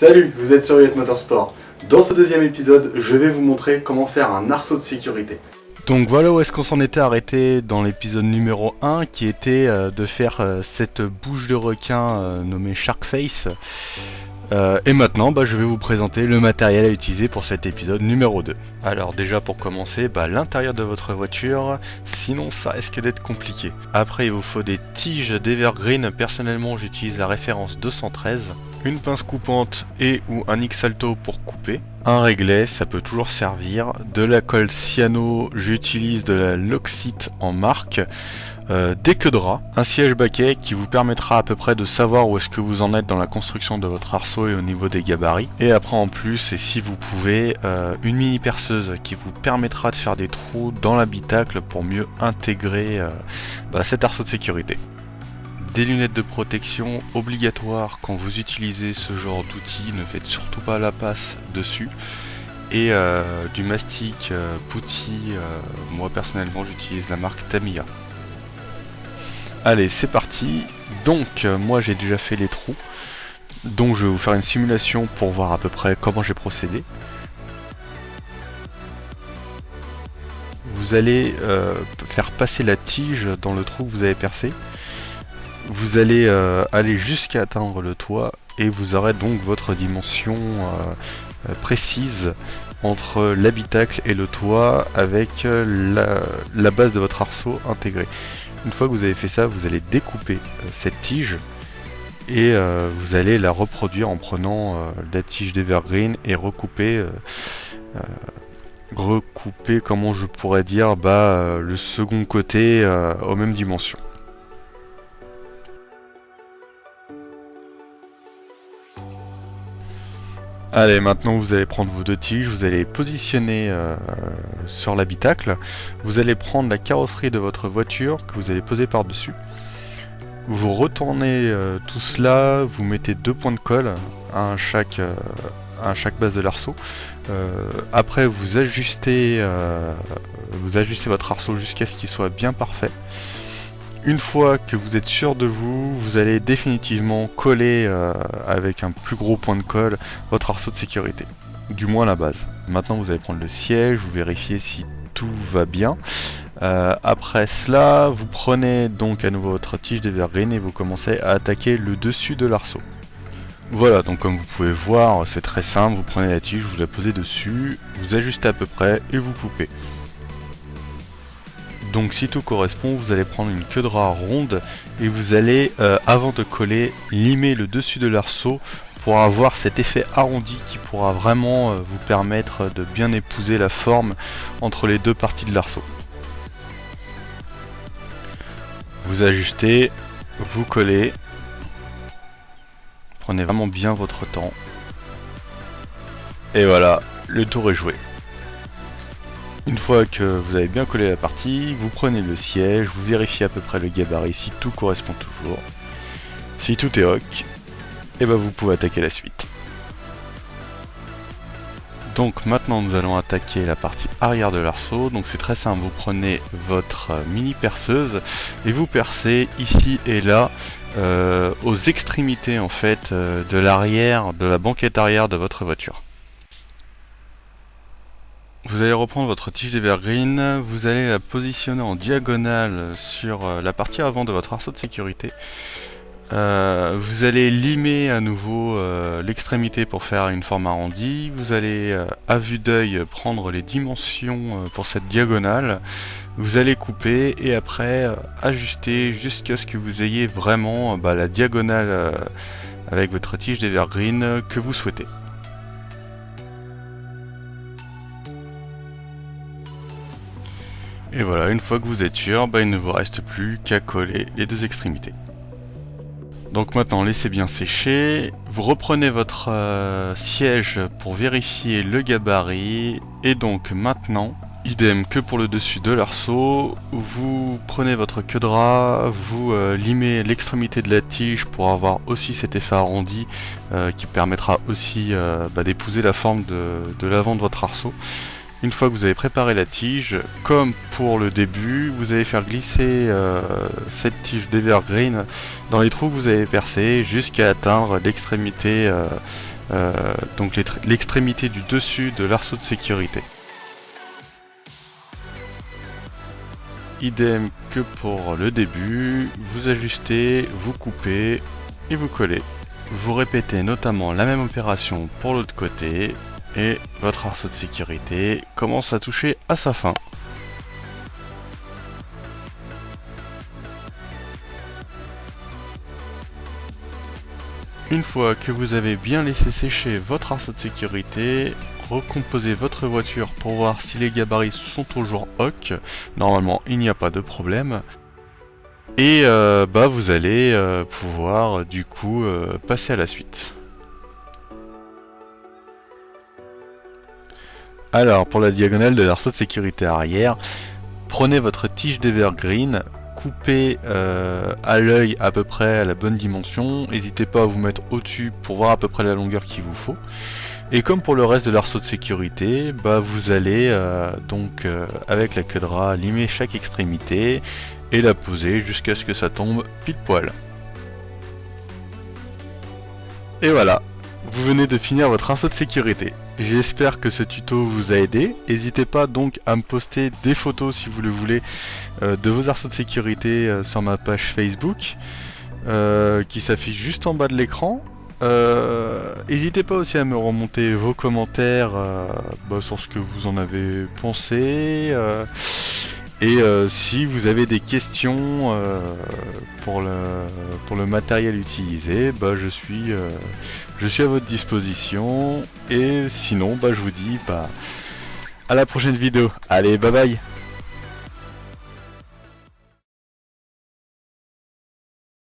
Salut, vous êtes sur Yacht Motorsport. Dans ce deuxième épisode, je vais vous montrer comment faire un arceau de sécurité. Donc voilà où est-ce qu'on s'en était arrêté dans l'épisode numéro 1 qui était de faire cette bouche de requin nommée Shark Face. Et maintenant je vais vous présenter le matériel à utiliser pour cet épisode numéro 2. Alors déjà pour commencer, l'intérieur de votre voiture, sinon ça risque d'être compliqué. Après il vous faut des tiges d'Evergreen, personnellement j'utilise la référence 213. Une pince coupante et ou un X-Alto pour couper. Un réglet, ça peut toujours servir. De la colle cyano, j'utilise de la Loxite en marque. Des queues de rat, un siège baquet qui vous permettra à peu près de savoir où est-ce que vous en êtes dans la construction de votre arceau et au niveau des gabarits. Et après en plus, et si vous pouvez, une mini perceuse qui vous permettra de faire des trous dans l'habitacle pour mieux intégrer cet arceau de sécurité. Des lunettes de protection obligatoires quand vous utilisez ce genre d'outils, ne faites surtout pas la passe dessus. Et du mastic Putty, moi personnellement j'utilise la marque Tamiya. Allez c'est parti, donc moi j'ai déjà fait les trous, donc je vais vous faire une simulation pour voir à peu près comment j'ai procédé. Vous allez faire passer la tige dans le trou que vous avez percé. Vous allez aller jusqu'à atteindre le toit et vous aurez donc votre dimension précise entre l'habitacle et le toit avec la base de votre arceau intégrée. Une fois que vous avez fait ça, vous allez découper cette tige et vous allez la reproduire en prenant la tige d'Evergreen et recouper comment je pourrais dire le second côté aux mêmes dimensions. Allez, maintenant vous allez prendre vos deux tiges, vous allez les positionner sur l'habitacle. Vous allez prendre la carrosserie de votre voiture que vous allez poser par-dessus. Vous retournez tout cela, vous mettez deux points de colle, un à chaque base de l'arceau. Après vous ajustez votre arceau jusqu'à ce qu'il soit bien parfait. Une fois que vous êtes sûr de vous, vous allez définitivement coller avec un plus gros point de colle votre arceau de sécurité, du moins la base. Maintenant vous allez prendre le siège, vous vérifiez si tout va bien. Après cela, vous prenez donc à nouveau votre tige d'Evergreen et vous commencez à attaquer le dessus de l'arceau. Voilà, donc comme vous pouvez voir, c'est très simple, vous prenez la tige, vous la posez dessus, vous ajustez à peu près et vous coupez. Donc si tout correspond, vous allez prendre une queue de rat ronde et vous allez, avant de coller, limer le dessus de l'arceau pour avoir cet effet arrondi qui pourra vraiment vous permettre de bien épouser la forme entre les deux parties de l'arceau. Vous ajustez, vous collez, prenez vraiment bien votre temps. Et voilà, le tour est joué. Une fois que vous avez bien collé la partie, vous prenez le siège, vous vérifiez à peu près le gabarit si tout correspond toujours. Si tout est ok, et vous pouvez attaquer la suite. Donc maintenant nous allons attaquer la partie arrière de l'arceau. Donc c'est très simple, vous prenez votre mini perceuse et vous percez ici et là aux extrémités en fait de l'arrière, de la banquette arrière de votre voiture. Vous allez reprendre votre tige d'Evergreen, vous allez la positionner en diagonale sur la partie avant de votre arceau de sécurité. Vous allez limer à nouveau l'extrémité pour faire une forme arrondie. Vous allez à vue d'œil prendre les dimensions pour cette diagonale. Vous allez couper et après ajuster jusqu'à ce que vous ayez vraiment la diagonale avec votre tige d'Evergreen que vous souhaitez. Et voilà, une fois que vous êtes sûr, il ne vous reste plus qu'à coller les deux extrémités. Donc maintenant, laissez bien sécher. Vous reprenez votre siège pour vérifier le gabarit. Et donc maintenant, idem que pour le dessus de l'arceau, vous prenez votre queue de rat, vous limez l'extrémité de la tige pour avoir aussi cet effet arrondi qui permettra aussi d'épouser la forme de l'avant de votre arceau. Une fois que vous avez préparé la tige, comme pour le début, vous allez faire glisser cette tige d'Evergreen dans les trous que vous avez percés jusqu'à atteindre l'extrémité donc l'extrémité du dessus de l'arceau de sécurité. Idem que pour le début, vous ajustez, vous coupez et vous collez. Vous répétez notamment la même opération pour l'autre côté et votre arceau de sécurité commence à toucher à sa fin. Une fois que vous avez bien laissé sécher votre arceau de sécurité, recomposez votre voiture pour voir si les gabarits sont toujours OK. Normalement, il n'y a pas de problème. Et vous allez pouvoir du coup passer à la suite. Alors, pour la diagonale de l'arceau de sécurité arrière, prenez votre tige d'Evergreen, coupez à l'œil à peu près à la bonne dimension, n'hésitez pas à vous mettre au-dessus pour voir à peu près la longueur qu'il vous faut. Et comme pour le reste de l'arceau de sécurité, vous allez avec la queue de rat limer chaque extrémité et la poser jusqu'à ce que ça tombe pile poil. Et voilà, vous venez de finir votre arceau de sécurité. J'espère que ce tuto vous a aidé. N'hésitez pas donc à me poster des photos si vous le voulez de vos arceaux de sécurité sur ma page Facebook qui s'affiche juste en bas de l'écran. N'hésitez pas aussi à me remonter vos commentaires sur ce que vous en avez pensé et si vous avez des questions pour le matériel utilisé, je suis à votre disposition et sinon je vous dis à la prochaine vidéo. Allez, bye bye.